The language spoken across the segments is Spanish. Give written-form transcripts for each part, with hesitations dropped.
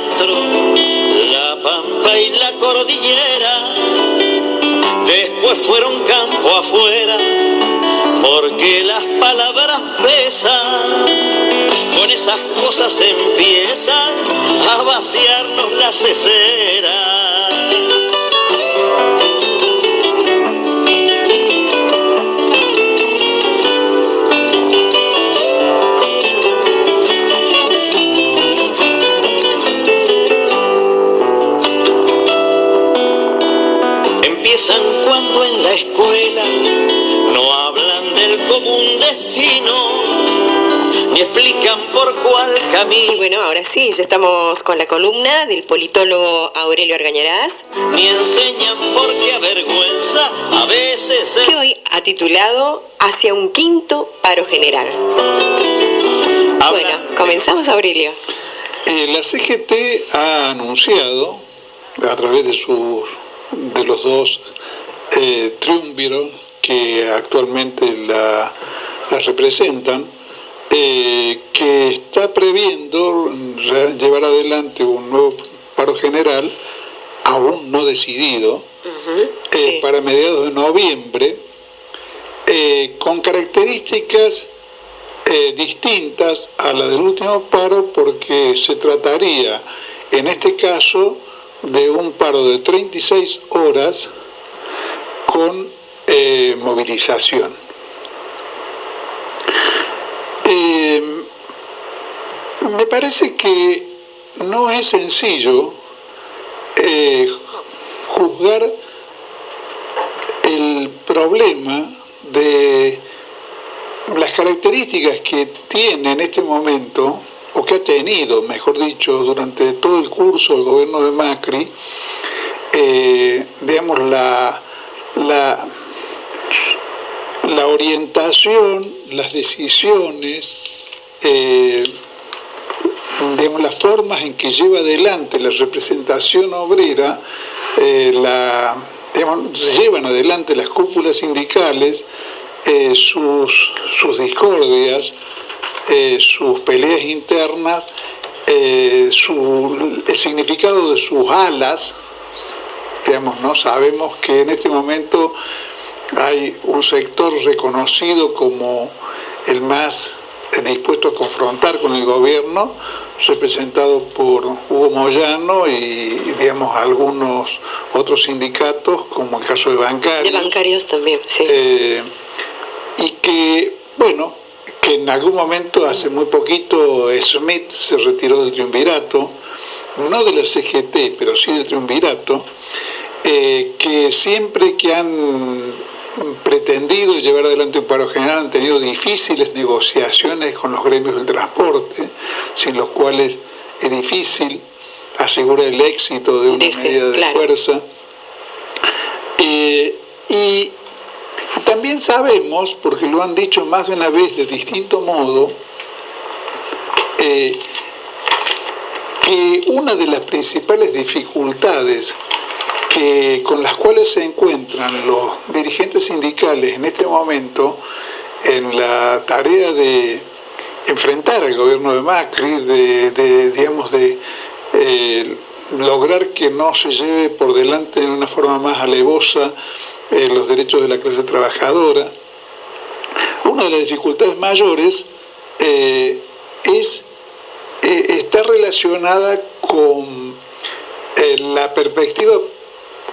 adentro, la pampa y la cordillera, después fueron campo afuera, porque las palabras pesan, con esas cosas empiezan a vaciarnos la cesera. Empiezan cuando en la escuela no hablan del común destino, ni explican por cuál camino. Y bueno, ahora sí, ya estamos con la columna del politólogo Aurelio Argañarás, Ni enseñan por qué avergüenza a veces que hoy ha titulado Hacia un quinto paro general. Bueno, comenzamos, Aurelio. La CGT ha anunciado, a través de los dos triunviros que actualmente la representan, que está previendo llevar adelante un nuevo paro general, aún no decidido, Sí. para mediados de noviembre, con características distintas a la del último paro, porque se trataría, en este caso, de un paro de 36 horas con movilización. Me parece que no es sencillo juzgar el problema de las características que tiene en este momento, o que ha tenido, mejor dicho, durante todo el curso del gobierno de Macri, digamos, la orientación, las decisiones, digamos, las formas en que lleva adelante la representación obrera, llevan adelante las cúpulas sindicales, sus discordias, sus peleas internas, el significado de sus alas, digamos, ¿no? Sabemos que en este momento hay un sector reconocido como el más dispuesto a confrontar con el gobierno, representado por Hugo Moyano y digamos algunos otros sindicatos, como el caso de bancarios. De bancarios también, sí. Y que, bueno, que en algún momento, hace muy poquito, Smith se retiró del triunvirato, no de la CGT, pero sí del triunvirato, que siempre que han pretendido llevar adelante un paro general han tenido difíciles negociaciones con los gremios del transporte, sin los cuales es difícil asegurar el éxito de una medida de fuerza. Y también sabemos, porque lo han dicho más de una vez de distinto modo, que una de las principales dificultades con las cuales se encuentran los dirigentes sindicales en este momento en la tarea de enfrentar al gobierno de Macri, de lograr que no se lleve por delante de una forma más alevosa los derechos de la clase trabajadora. Una de las dificultades mayores está relacionada con la perspectiva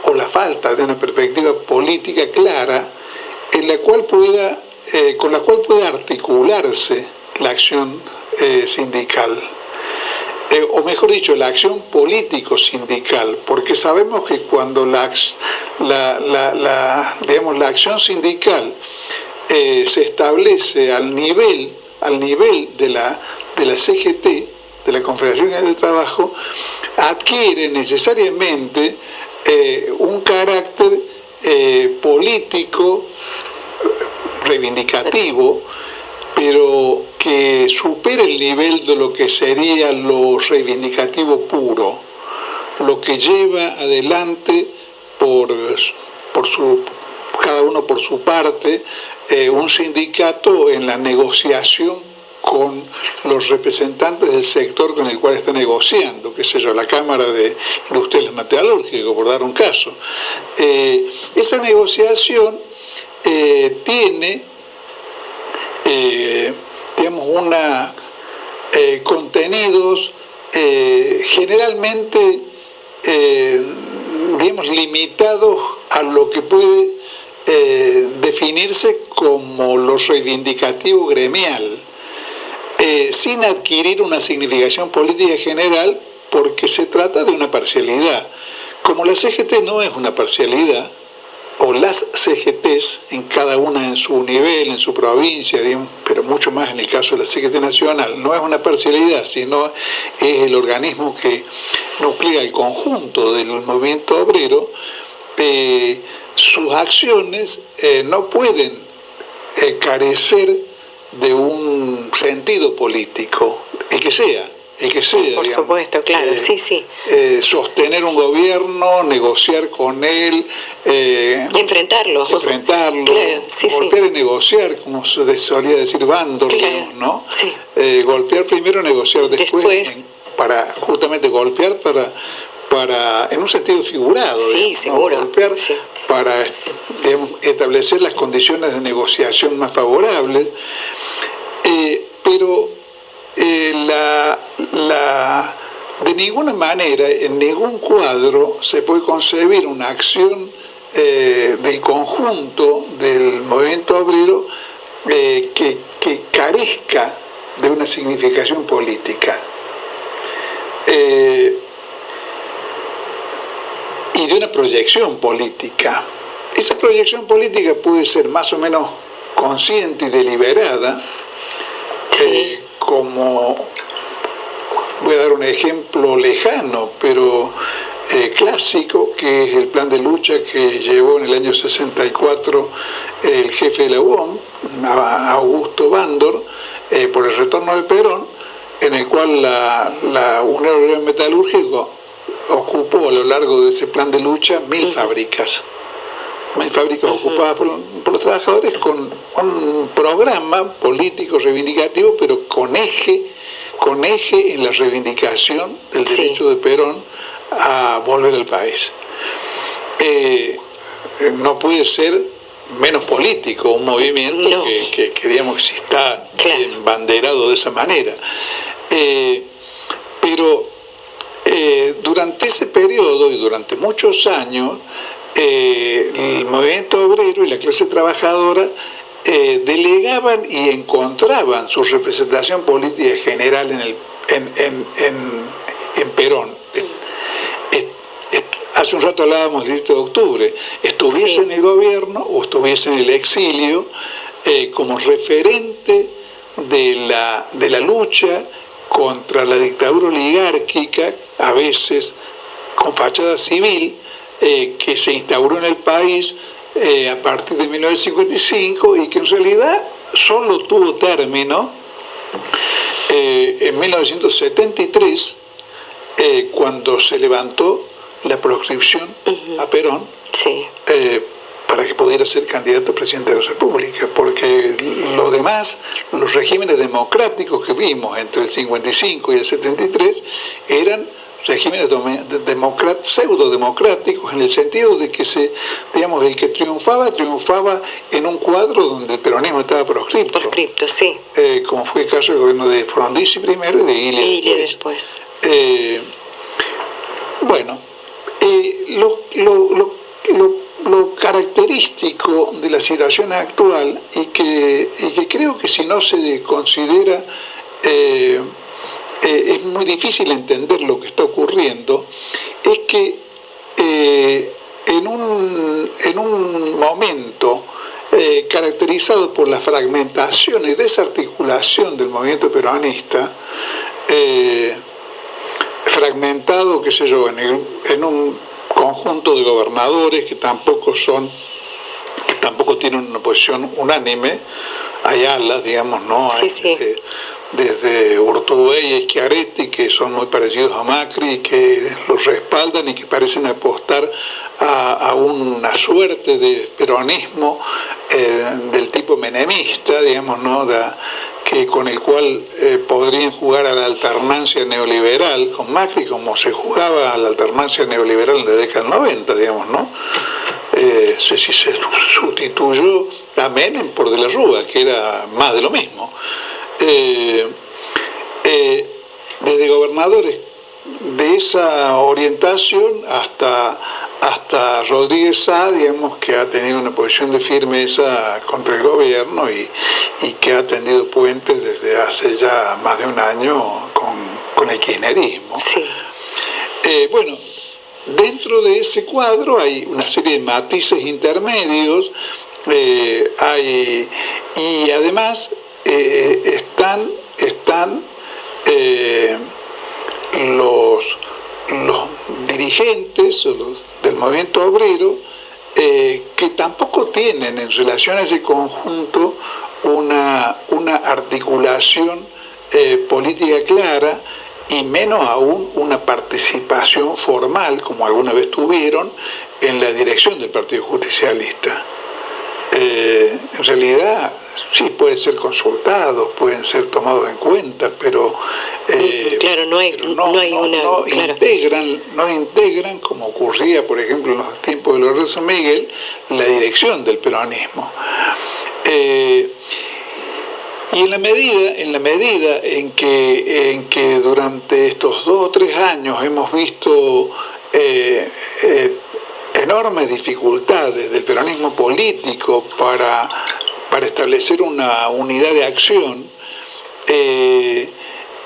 o la falta de una perspectiva política clara en la cual con la cual pueda articularse la acción sindical. O mejor dicho, la acción político-sindical, porque sabemos que cuando la acción sindical se establece al nivel de la CGT, de la Confederación General del Trabajo, adquiere necesariamente un carácter político reivindicativo, pero que supera el nivel de lo que sería lo reivindicativo puro, lo que lleva adelante cada uno por su parte, un sindicato en la negociación con los representantes del sector con el cual está negociando, qué sé yo, la Cámara de Industriales Metalúrgicos, por dar un caso. Esa negociación tiene, digamos, contenidos generalmente, digamos, limitados a lo que puede definirse como lo reivindicativo gremial, sin adquirir una significación política general, porque se trata de una parcialidad. Como la CGT no es una parcialidad, o las CGTs, en cada una en su nivel, en su provincia, digamos, pero mucho más en el caso de la CGT nacional, no es una parcialidad, sino es el organismo que nuclea el conjunto del movimiento obrero. Sus acciones no pueden carecer de un sentido político, el que sea, por digamos, supuesto, claro, sí. Sostener un gobierno, negociar con él, enfrentarlo, claro, golpear y negociar, como se solía decir Bandor, claro, digamos, ¿no? Sí. Golpear primero, negociar después. Para justamente golpear para en un sentido figurado, sí, digamos, seguro, ¿no? Golpear, sí, para, digamos, establecer las condiciones de negociación más favorables, pero de ninguna manera, en ningún cuadro se puede concebir una acción del conjunto del movimiento obrero que carezca de una significación política. Y de una proyección política. Esa proyección política puede ser más o menos consciente y deliberada, sí, como, voy a dar un ejemplo lejano, pero clásico, que es el plan de lucha que llevó en el año 64 el jefe de la UOM, Augusto Bandor, por el retorno de Perón, en el cual la Unión Obrera Metalúrgica ocupó a lo largo de ese plan de lucha 1.000 fábricas. 1.000 fábricas ocupadas por los trabajadores, con un programa político reivindicativo, pero con eje en la reivindicación del derecho de Perón a volver al país. No puede ser menos político un movimiento que digamos que si está embanderado de esa manera. Pero durante ese periodo y durante muchos años, el movimiento obrero y la clase trabajadora delegaban y encontraban su representación política general en Perón. Hace un rato hablábamos del 10 de octubre, estuviese en el gobierno o estuviese en el exilio, como referente de la lucha contra la dictadura oligárquica, a veces con fachada civil, que se instauró en el país a partir de 1955 y que en realidad solo tuvo término en 1973, cuando se levantó la proscripción a Perón, para que pudiera ser candidato a presidente de la República, porque lo demás, los regímenes democráticos que vimos entre el 55 y el 73 eran regímenes pseudo-democráticos, en el sentido de que digamos, el que triunfaba en un cuadro donde el peronismo estaba proscripto. Como fue el caso del gobierno de Frondizi primero y de Guille después. Lo característico de la situación actual y que creo que si no se considera es muy difícil entender lo que está ocurriendo, es que en un momento caracterizado por la fragmentación y desarticulación del movimiento peronista, fragmentado, qué sé yo, en un conjunto de gobernadores que tampoco tienen una posición unánime, hay alas, digamos, ¿no? Desde Urtubey y Schiaretti, que son muy parecidos a Macri y que los respaldan y que parecen apostar a una suerte de peronismo del tipo menemista, digamos, ¿no? con el cual podrían jugar a la alternancia neoliberal con Macri, como se jugaba a la alternancia neoliberal en la década del 90, digamos, ¿no? Se sustituyó a Menem por De la Rúa, que era más de lo mismo. Desde gobernadores de esa orientación hasta Rodríguez Sá, digamos, que ha tenido una posición de firmeza contra el gobierno y que ha tendido puentes desde hace ya más de un año con el kirchnerismo. Sí. Bueno, dentro de ese cuadro hay una serie de matices intermedios, y además están los dirigentes o los del movimiento obrero, que tampoco tienen en relación a ese conjunto una articulación política clara, y menos aún una participación formal, como alguna vez tuvieron, en la dirección del Partido Justicialista. En realidad, sí, pueden ser consultados, pueden ser tomados en cuenta, pero claro, no integran, como ocurría, por ejemplo, en los tiempos de Lorenzo Miguel, la dirección del peronismo. Y en la medida en que durante estos 2 o 3 años hemos visto enormes dificultades del peronismo político para establecer una unidad de acción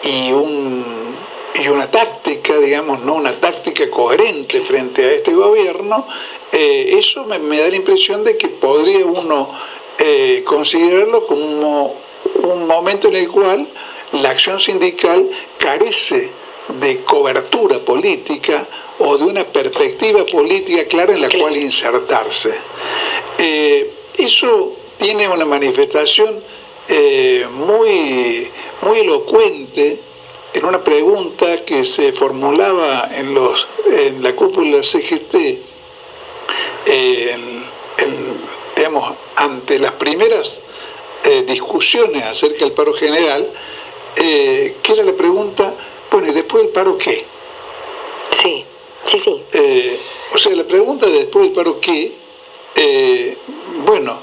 y una táctica, digamos, ¿no? Una táctica coherente frente a este gobierno, eso me da la impresión de que podría uno considerarlo como un momento en el cual la acción sindical carece de cobertura política o de una perspectiva política clara en la cual insertarse. Eso tiene una manifestación muy elocuente en una pregunta que se formulaba en la cúpula de la CGT, digamos, ante las primeras discusiones acerca del paro general, que era la pregunta, bueno, ¿y después del paro qué? Sí. O sea, la pregunta de después del paro qué, bueno,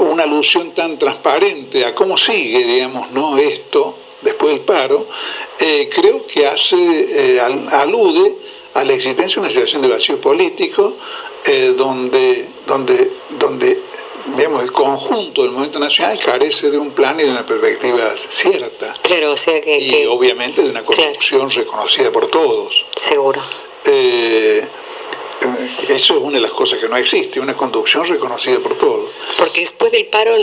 una alusión tan transparente a cómo sigue, digamos, ¿no?, esto después del paro, creo que alude a la existencia de una situación de vacío político, donde digamos, el conjunto del movimiento nacional carece de un plan y de una perspectiva cierta. Claro, o sea que obviamente de una conducción reconocida por todos. Seguro. Eso es una de las cosas que no existe, una conducción reconocida por todos. Porque después del paro,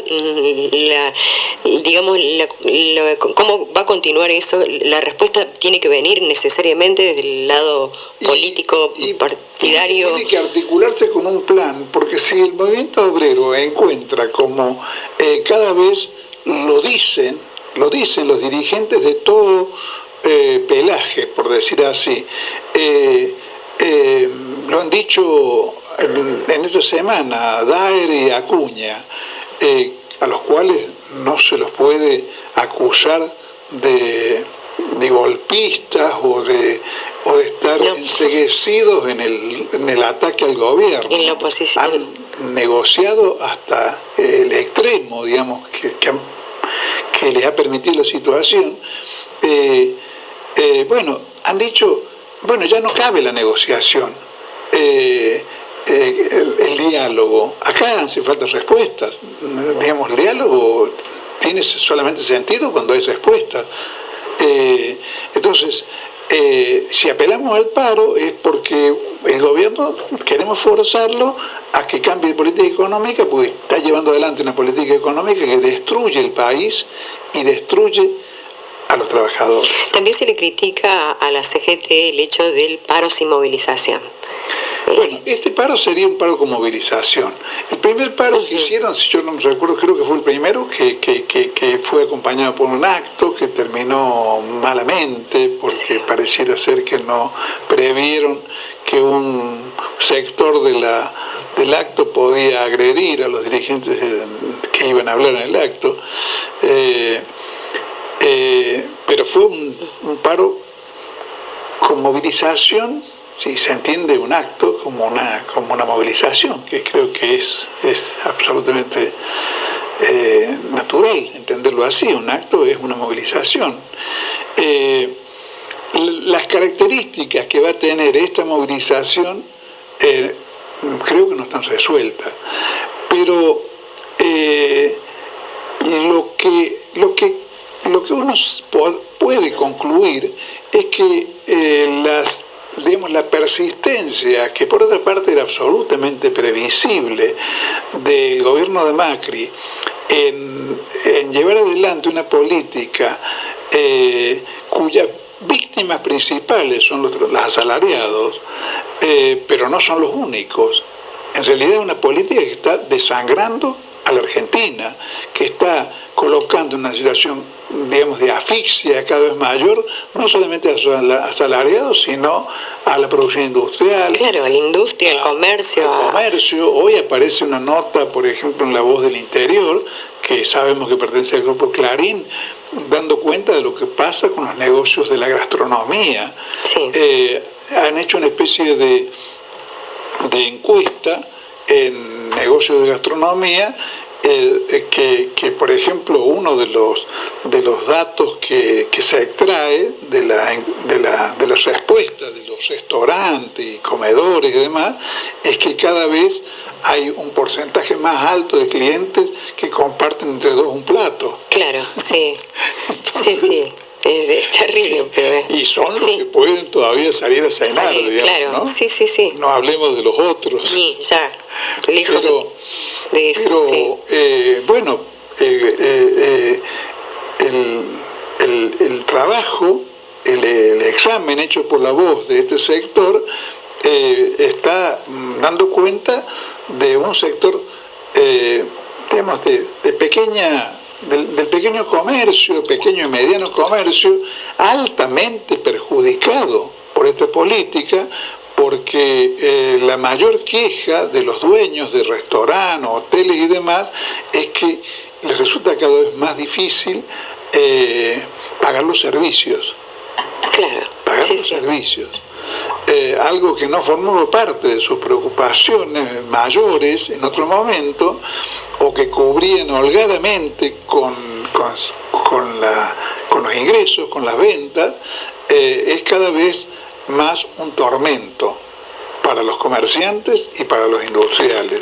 ¿cómo va a continuar eso? La respuesta tiene que venir necesariamente desde el lado político, partidario. Tiene que articularse con un plan, porque si el movimiento obrero encuentra, como cada vez lo dicen los dirigentes de todo pelaje, por decir así, lo han dicho en esta semana Daer y Acuña, a los cuales no se los puede acusar de golpistas o de estar enceguecidos en el ataque al gobierno. En la oposición. Han negociado hasta el extremo, digamos, que les ha permitido la situación. Bueno, han dicho, bueno, ya no cabe la negociación, el diálogo. Acá hace falta respuestas. Digamos, el diálogo tiene solamente sentido cuando hay respuestas. Entonces, si apelamos al paro es porque el gobierno queremos forzarlo a que cambie de política económica, porque está llevando adelante una política económica que destruye el país y destruye a los trabajadores. También se le critica a la CGT el hecho del paro sin movilización. Bueno, este paro sería un paro con movilización. El primer paro que hicieron, si yo no me recuerdo, creo que fue el primero, que fue acompañado por un acto que terminó malamente, porque pareciera ser que no previeron que un sector de del acto podía agredir a los dirigentes que iban a hablar en el acto, pero fue un paro con movilización. Si se entiende un acto como una movilización, que creo que es absolutamente natural entenderlo así. Un acto es una movilización. Las características que va a tener esta movilización creo que no están resueltas, pero lo que uno puede concluir es que la persistencia, que por otra parte era absolutamente previsible, del gobierno de Macri en llevar adelante una política cuyas víctimas principales son los asalariados, pero no son los únicos. En realidad es una política que está desangrando a la Argentina, que está colocando en una situación, digamos, de asfixia cada vez mayor, no solamente a los asalariados, sino a la producción industrial. Claro, a la industria, al comercio. Al comercio. Hoy aparece una nota, por ejemplo, en La Voz del Interior, que sabemos que pertenece al grupo Clarín, dando cuenta de lo que pasa con los negocios de la gastronomía. Sí. Han hecho una especie de encuesta en negocios de gastronomía, que por ejemplo uno de los datos que se extrae de las respuestas de los restaurantes y comedores y demás es que cada vez hay un porcentaje más alto de clientes que comparten entre dos un plato. Claro, sí. Entonces, sí. Es terrible. Sí. Pero y son los que pueden todavía salir a cenar, sí, digamos, claro. ¿no? Sí. No hablemos de los otros. Sí, ya. Lejos de eso, pero sí. bueno, el trabajo, el examen hecho por La Voz de este sector está dando cuenta de un sector, digamos, de pequeña... Del pequeño comercio, pequeño y mediano comercio, altamente perjudicado por esta política, porque la mayor queja de los dueños de restaurantes, hoteles y demás es que les resulta cada vez más difícil pagar los servicios. Claro. Pagar los servicios. Algo que no formó parte de sus preocupaciones mayores en otro momento, o que cubrían holgadamente con los ingresos, con las ventas, es cada vez más un tormento para los comerciantes y para los industriales.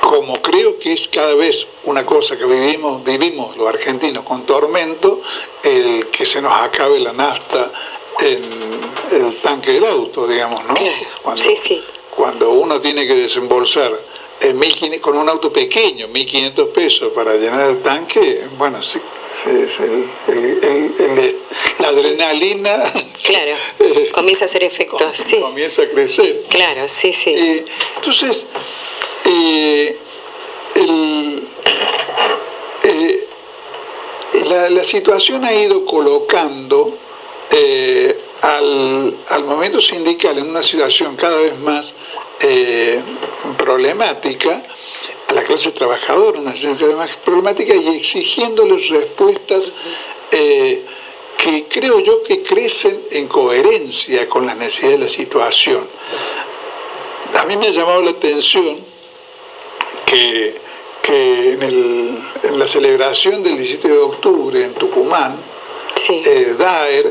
Como creo que es cada vez una cosa que vivimos los argentinos con tormento, el que se nos acabe la nafta en el tanque del auto, digamos, ¿no? Claro. Cuando uno tiene que desembolsar con un auto pequeño, 1.500 pesos para llenar el tanque, bueno, sí, la adrenalina, claro, comienza a hacer efecto, sí. Comienza a crecer. Claro, sí. Entonces, la situación ha ido colocando al movimiento sindical en una situación cada vez más problemática, a la clase trabajadora en una situación cada vez más problemática, y exigiéndoles respuestas que creo yo que crecen en coherencia con las necesidades de la situación. A mí me ha llamado la atención que en la celebración del 17 de octubre en Tucumán, sí. Daer,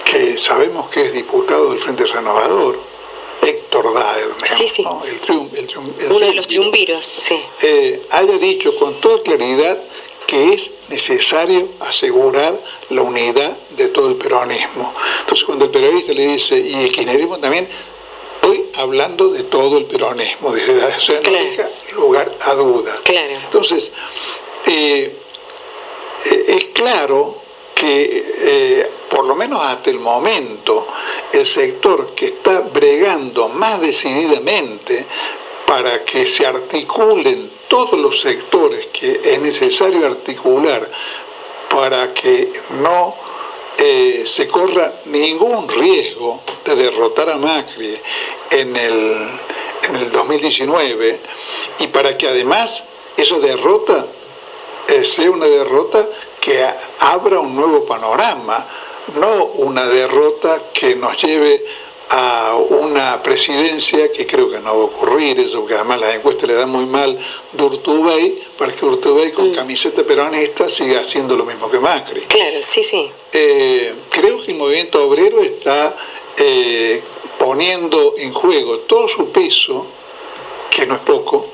que sabemos que es diputado del Frente Renovador, Héctor Daer, sí. ¿no? Uno de los triunviros, sí. Haya dicho con toda claridad que es necesario asegurar la unidad de todo el peronismo. Entonces, cuando el periodista le dice, y el kirchnerismo también, estoy hablando de todo el peronismo, dice, o sea, no deja lugar a dudas. Claro. Entonces, es claro que por lo menos hasta el momento el sector que está bregando más decididamente para que se articulen todos los sectores que es necesario articular para que no se corra ningún riesgo de derrotar a Macri en el 2019, y para que además esa derrota sea una derrota que abra un nuevo panorama, no una derrota que nos lleve a una presidencia que creo que no va a ocurrir, eso porque además las encuestas le dan muy mal de Urtubey, para que Urtubey con camiseta peronista siga haciendo lo mismo que Macri. Claro, sí, sí. Creo que el movimiento obrero está poniendo en juego todo su peso, que no es poco,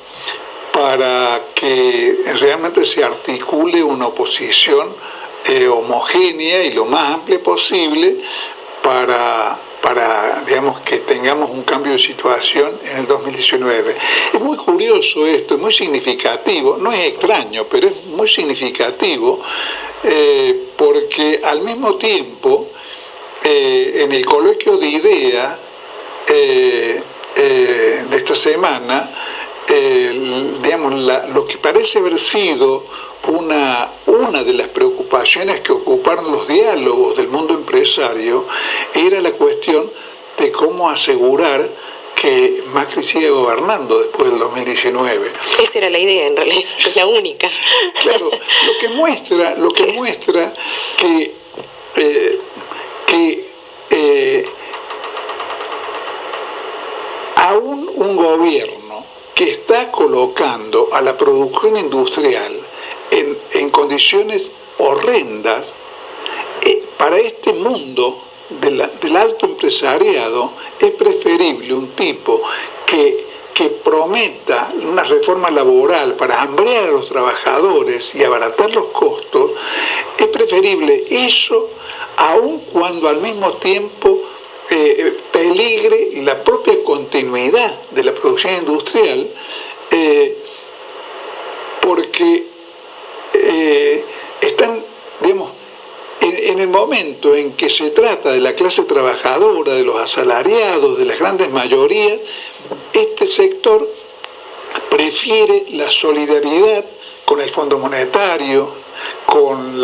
para que realmente se articule una oposición homogénea y lo más amplia posible para digamos, que tengamos un cambio de situación en el 2019. Es muy curioso esto, es muy significativo, no es extraño, pero es muy significativo, porque al mismo tiempo, en el coloquio de idea de esta semana, digamos, lo que parece haber sido una de las preocupaciones que ocuparon los diálogos del mundo empresario era la cuestión de cómo asegurar que Macri sigue gobernando después del 2019. Esa era la idea, en realidad, es la única. Claro, lo que muestra que aún un gobierno que está colocando a la producción industrial en condiciones horrendas, para este mundo del alto empresariado es preferible un tipo que prometa una reforma laboral para hambrear a los trabajadores y abaratar los costos. Es preferible eso, aun cuando al mismo tiempo peligre la propia continuidad de la producción industrial, porque están, digamos, en el momento en que se trata de la clase trabajadora, de los asalariados, de las grandes mayorías, este sector prefiere la solidaridad con el Fondo Monetario, con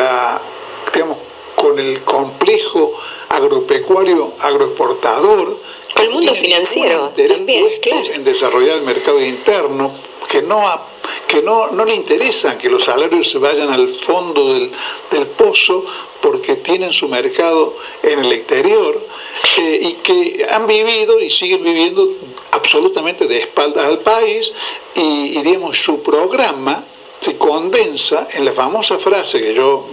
con el complejo agropecuario agroexportador, con el mundo financiero también, claro, en desarrollar el mercado interno, que no le interesan que los salarios se vayan al fondo del pozo porque tienen su mercado en el exterior, y que han vivido y siguen viviendo absolutamente de espaldas al país, y digamos, su programa se condensa en la famosa frase que yo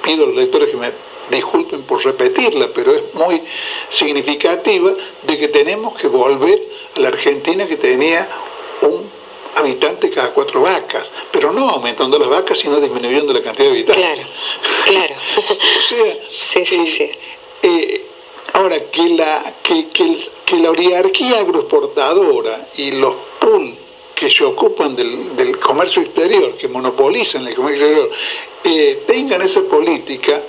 pido a los lectores que me disculpen por repetirla, pero es muy significativa, de que tenemos que volver a la Argentina que tenía un habitante cada 4 vacas, pero no aumentando las vacas, sino disminuyendo la cantidad de habitantes. Claro. O sea, sí. Ahora, que la oligarquía agroexportadora y los pools que se ocupan del comercio exterior, que monopolizan el comercio exterior, tengan esa política,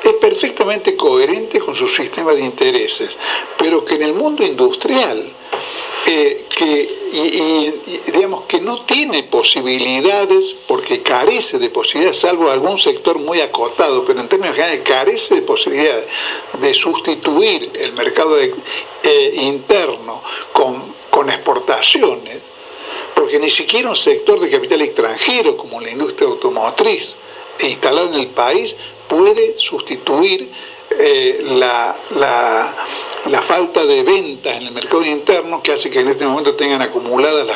es perfectamente coherente con su sistema de intereses, pero que en el mundo industrial, digamos que no tiene posibilidades, porque carece de posibilidades, salvo algún sector muy acotado, pero en términos generales carece de posibilidades de sustituir el mercado interno con exportaciones, porque ni siquiera un sector de capital extranjero como la industria automotriz instalada en el país puede sustituir la falta de ventas en el mercado interno, que hace que en este momento tengan acumuladas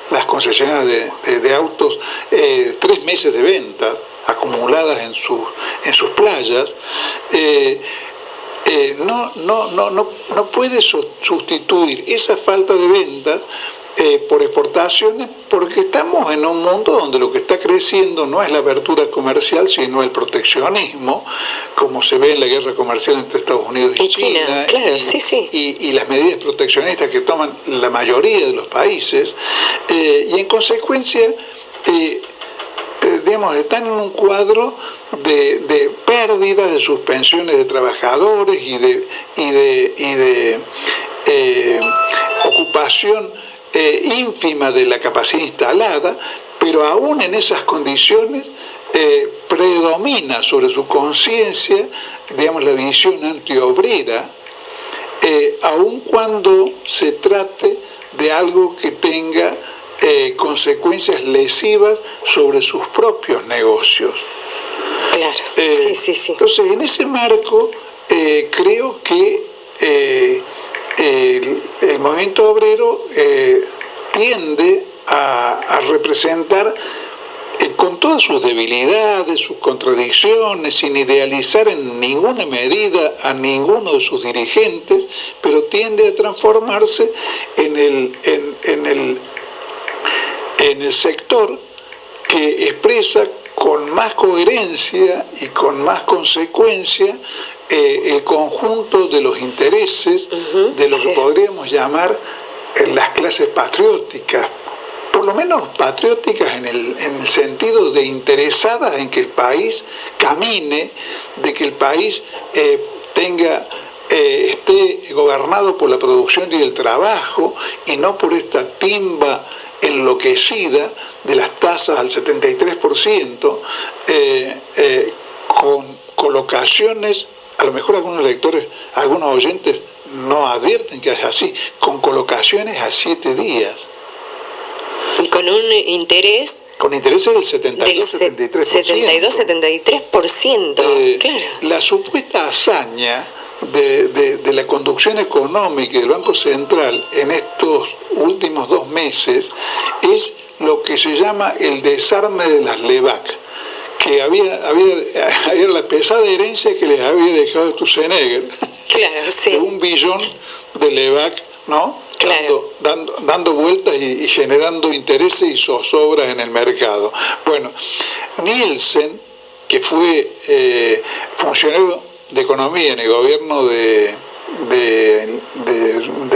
las concesionarias de autos 3 meses de ventas acumuladas en sus playas. No puede sustituir esa falta de ventas por exportaciones, porque estamos en un mundo donde lo que está creciendo no es la apertura comercial, sino el proteccionismo, como se ve en la guerra comercial entre Estados Unidos y China, claro, y las medidas proteccionistas que toman la mayoría de los países, y en consecuencia digamos, están en un cuadro de pérdida de sus pensiones de trabajadores y de ocupación ínfima de la capacidad instalada, pero aún en esas condiciones predomina sobre su conciencia, digamos, la visión antiobrera, aun cuando se trate de algo que tenga consecuencias lesivas sobre sus propios negocios. Claro, sí. Entonces, en ese marco, creo que el movimiento obrero tiende a representar, con todas sus debilidades, sus contradicciones, sin idealizar en ninguna medida a ninguno de sus dirigentes, pero tiende a transformarse en el sector que expresa con más coherencia y con más consecuencia el conjunto de los intereses de lo que podríamos llamar las clases patrióticas, por lo menos patrióticas en el sentido de interesadas en que el país camine, de que el país esté gobernado por la producción y el trabajo, y no por esta timba enloquecida de las tasas al 73%, con colocaciones, a lo mejor algunos lectores, algunos oyentes no advierten que es así, con colocaciones a 7 días. Y con un interés... Con intereses del 72-73%. 72-73%, claro. La supuesta hazaña de la conducción económica del Banco Central en estos últimos 2 meses es lo que se llama el desarme de las LEVAC, que había la pesada herencia que les había dejado Sturzenegger. Claro, sí. De 1 billón de LEVAC, ¿no? Claro. Dando vueltas y generando intereses y zozobras en el mercado. Bueno, Nielsen, que fue funcionario de economía en el gobierno de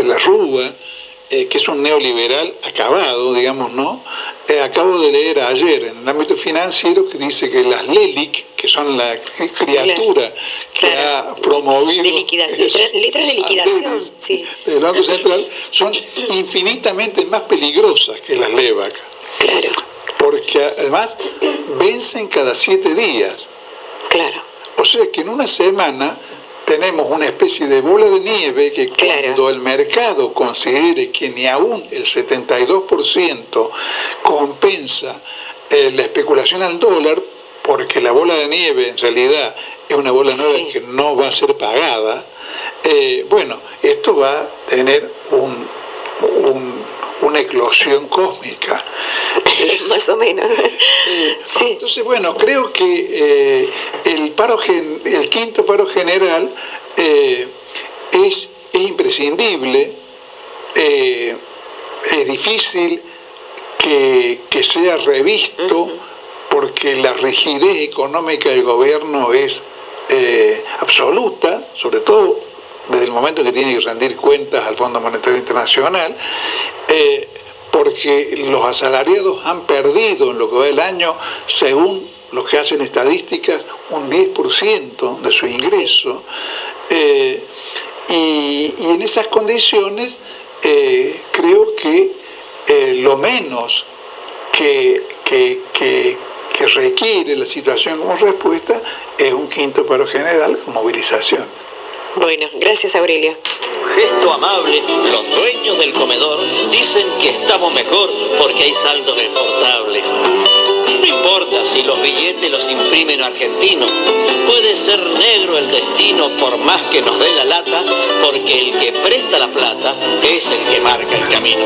la Rúa, que es un neoliberal acabado, digamos, ¿no? Acabo de leer ayer en el ámbito financiero que dice que las LELIC, que son la criatura que ha promovido letras de liquidación, sí, del Banco Central, son infinitamente más peligrosas que las LEVAC. Claro. Porque además vencen cada 7 días. Claro. O sea que en una semana tenemos una especie de bola de nieve que cuando el mercado considere que ni aún el 72% compensa la especulación al dólar, porque la bola de nieve en realidad es una bola nueva que no va a ser pagada, bueno, esto va a tener una eclosión cósmica. Más o menos. Sí. Entonces, bueno, creo que el quinto paro general es imprescindible, es difícil que sea revisto, porque la rigidez económica del gobierno es absoluta, sobre todo desde el momento que tiene que rendir cuentas al Fondo Monetario Internacional, porque los asalariados han perdido en lo que va del año, según lo que hacen estadísticas, un 10% de su ingreso. Y en esas condiciones creo que lo menos que requiere la situación como respuesta es un quinto paro general con movilización. Bueno, gracias, Aurelio. Gesto amable, los dueños del comedor dicen que estamos mejor porque hay saldos exportables. No importa si los billetes los imprimen argentinos, puede ser negro el destino por más que nos dé la lata, porque el que presta la plata es el que marca el camino.